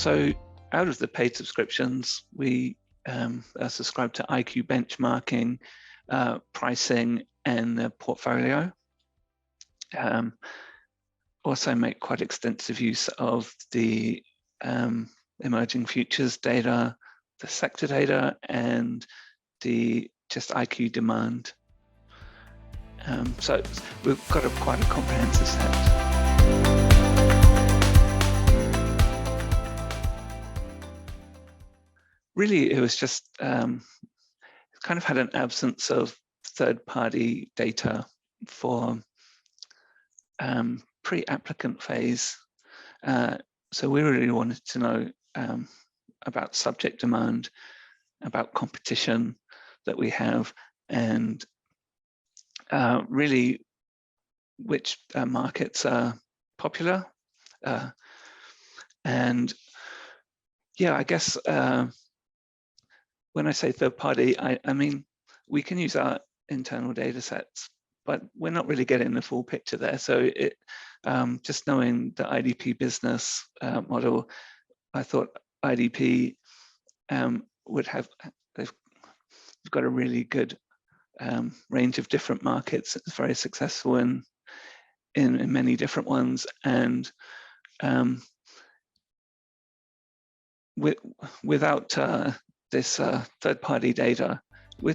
So out of the paid subscriptions, we are subscribed to IQ benchmarking, pricing, and the portfolio. Also make quite extensive use of the emerging futures data, the sector data, and the just IQ demand. So we've got quite a comprehensive set. Really, it was just kind of had an absence of third-party data for pre-applicant phase. So we really wanted to know about subject demand, about competition that we have, and really which markets are popular. And yeah, I guess when I say third party, I mean, we can use our internal data sets, but we're not really getting the full picture there. So it just knowing the IDP business model, I thought IDP would have, they've got a really good range of different markets. It's very successful in many different ones, and without this third-party data, I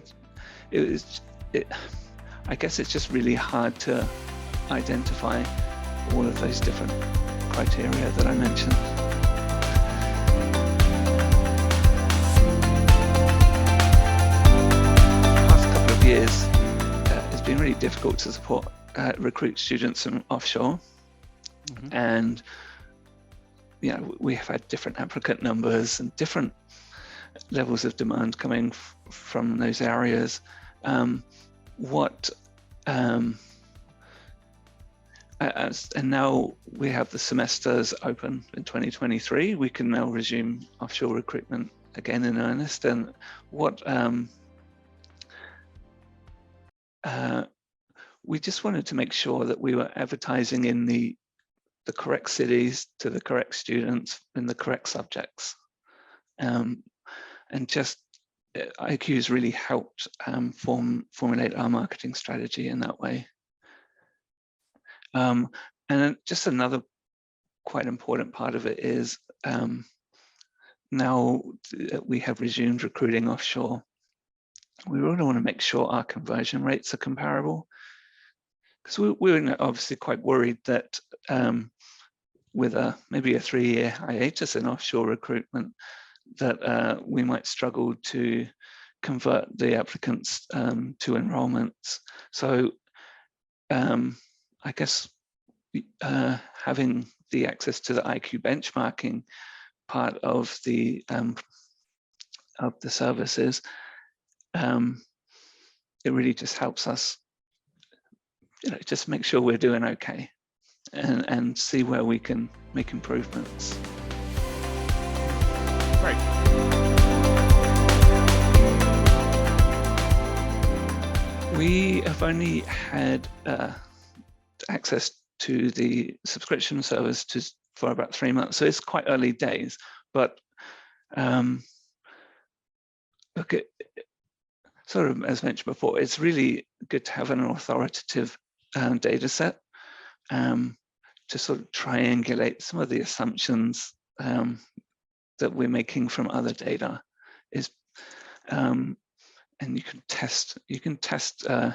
guess it's just really hard to identify all of those different criteria that I mentioned. The past couple of years, it's been really difficult to support recruit students from offshore, and we have had different applicant numbers and different levels of demand coming from those areas. And now we have the semesters open in 2023. We can now resume offshore recruitment again in earnest. And we just wanted to make sure that we were advertising in the correct cities to the correct students in the correct subjects. And just IQ has really helped formulate our marketing strategy in that way. And then just another quite important part of it is now that we have resumed recruiting offshore, we really want to make sure our conversion rates are comparable, because we're obviously quite worried that with maybe a 3-year hiatus in offshore recruitment, that we might struggle to convert the applicants to enrollments. So I guess having the access to the IQ benchmarking part of the services, it really just helps us, just make sure we're doing okay, and see where we can make improvements. Right. We have only had access to the subscription service for about 3 months, so it's quite early days. But look, sort of as mentioned before, it's really good to have an authoritative data set to sort of triangulate some of the assumptions that we're making from other data. And you can test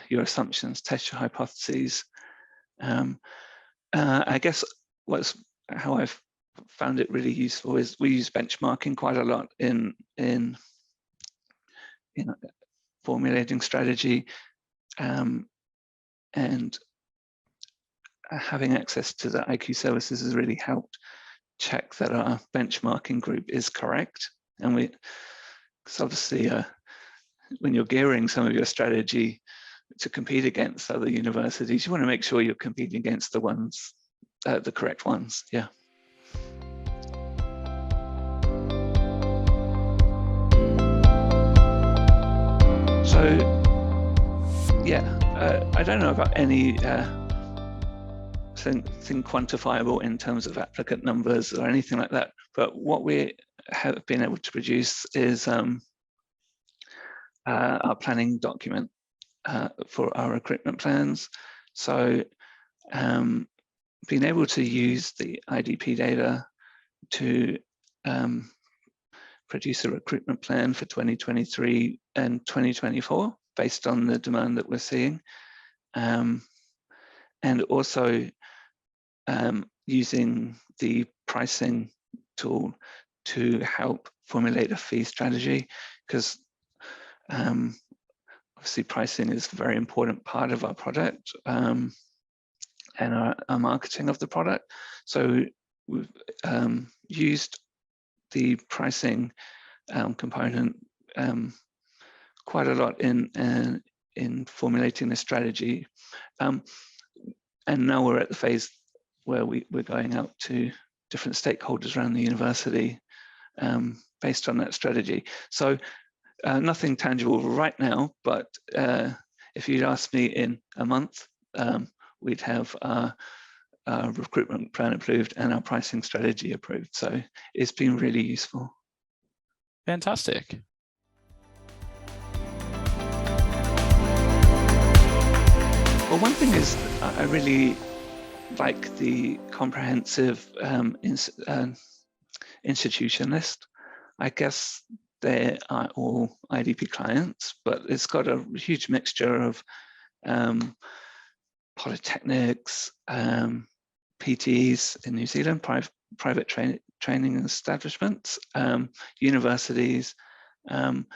your assumptions, test your hypotheses. I guess how I've found it really useful is we use benchmarking quite a lot in formulating strategy, and having access to the IQ services has really helped check that our benchmarking group is correct. And because obviously when you're gearing some of your strategy to compete against other universities, you want to make sure you're competing against the ones, the correct ones. Yeah. So yeah, I don't know about any thing quantifiable in terms of applicant numbers or anything like that, But what we have been able to produce is our planning document for our recruitment plans. So being able to use the IDP data to produce a recruitment plan for 2023 and 2024 based on the demand that we're seeing. And also using the pricing tool to help formulate a fee strategy, because obviously pricing is a very important part of our product and our marketing of the product. So we've used the pricing component quite a lot in formulating the strategy. And now we're at the phase where we're going out to different stakeholders around the university based on that strategy. So nothing tangible right now, but if you'd asked me in a month, we'd have our recruitment plan approved and our pricing strategy approved. So it's been really useful. Fantastic. Well, one thing is I really like the comprehensive institution list. I guess they are all IDP clients, but it's got a huge mixture of polytechnics, PTs in New Zealand, private training establishments, universities, and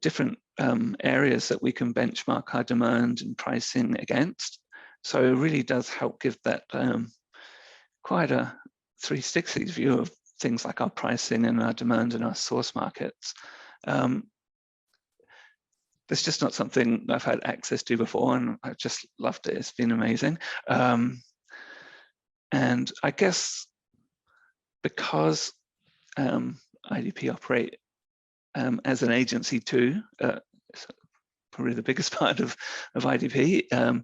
different areas that we can benchmark our demand and pricing against. So it really does help give that quite a 360 view of things like our pricing and our demand and our source markets. That's just not something I've had access to before, and I've just loved it. It's been amazing. And I guess because IDP operate as an agency too, probably the biggest part of IDP,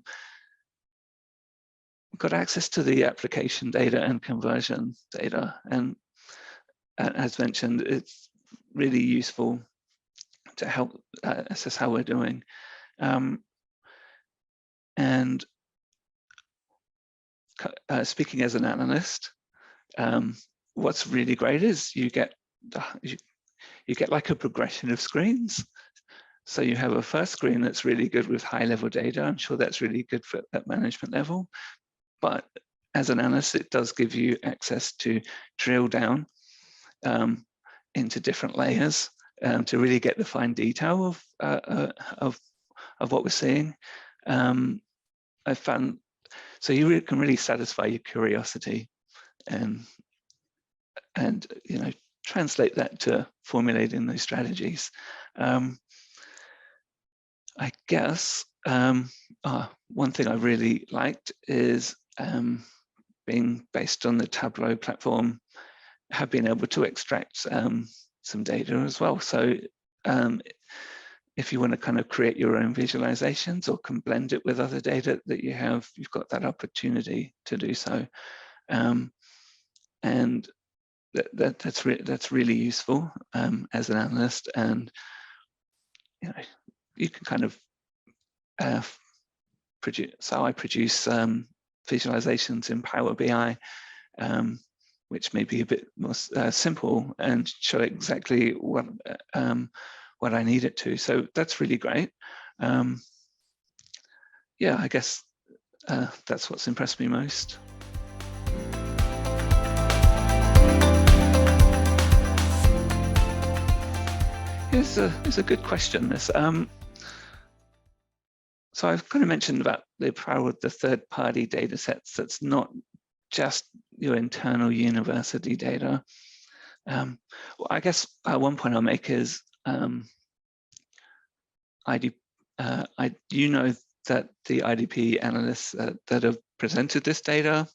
got access to the application data and conversion data. And as mentioned, it's really useful to help assess how we're doing. And speaking as an analyst, what's really great is you get like a progression of screens. So you have a first screen that's really good with high level data. I'm sure that's really good for at management level. But as an analyst, it does give you access to drill down into different layers to really get the fine detail of what we're seeing. I found so you can really satisfy your curiosity and translate that to formulating those strategies. I guess one thing I really liked is being based on the Tableau platform, have been able to extract some data as well. So if you want to kind of create your own visualizations or can blend it with other data that you have, you've got that opportunity to do so. And that's really useful as an analyst, and you can kind of produce. So I produce visualizations in Power BI, which may be a bit more simple and show exactly what I need it to. So that's really great. Yeah, I guess that's what's impressed me most. It's a good question. This so I've kind of mentioned about the power of the third-party data sets. That's not just your internal university data. Well, I guess one point I'll make is that the IDP analysts that have presented this data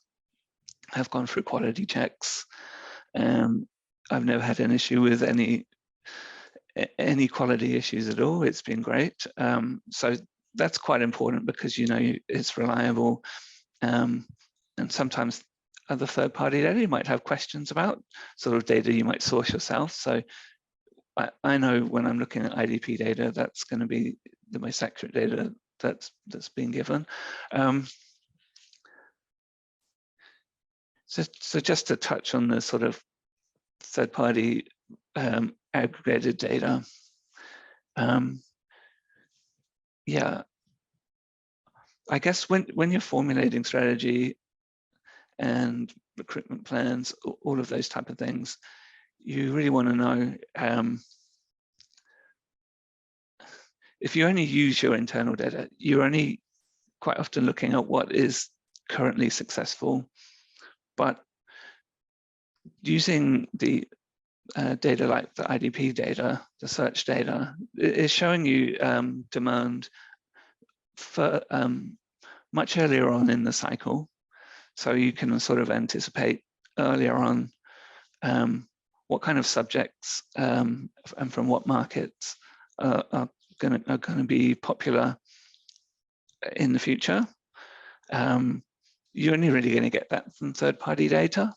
have gone through quality checks. I've never had an issue with any quality issues at all. It's been great. So that's quite important because it's reliable. And sometimes other third-party data you might have questions about, sort of data you might source yourself. So I know when I'm looking at IDP data, that's going to be the most accurate data that's being given. So just to touch on the sort of third-party aggregated data. Yeah, I guess when you're formulating strategy and recruitment plans, all of those type of things, you really want to know if you only use your internal data, you're only quite often looking at what is currently successful, but using the data like the IDP data, the search data, is showing you demand for much earlier on in the cycle. So you can sort of anticipate earlier on what kind of subjects and from what markets are going to be popular in the future. You're only really going to get that from third-party data.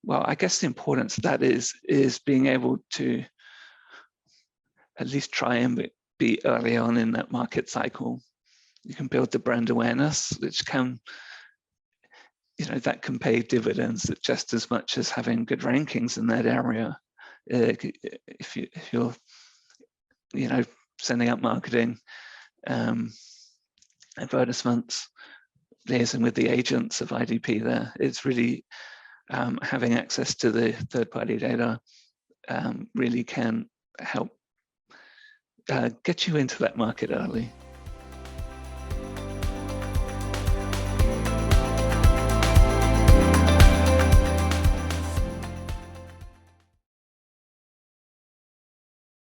Well, I guess the importance of that is being able to at least try and be early on in that market cycle. You can build the brand awareness, which can, that can pay dividends just as much as having good rankings in that area. If you're, sending out marketing, advertisements, liaising with the agents of IDP there, it's really having access to the third-party data really can help get you into that market early.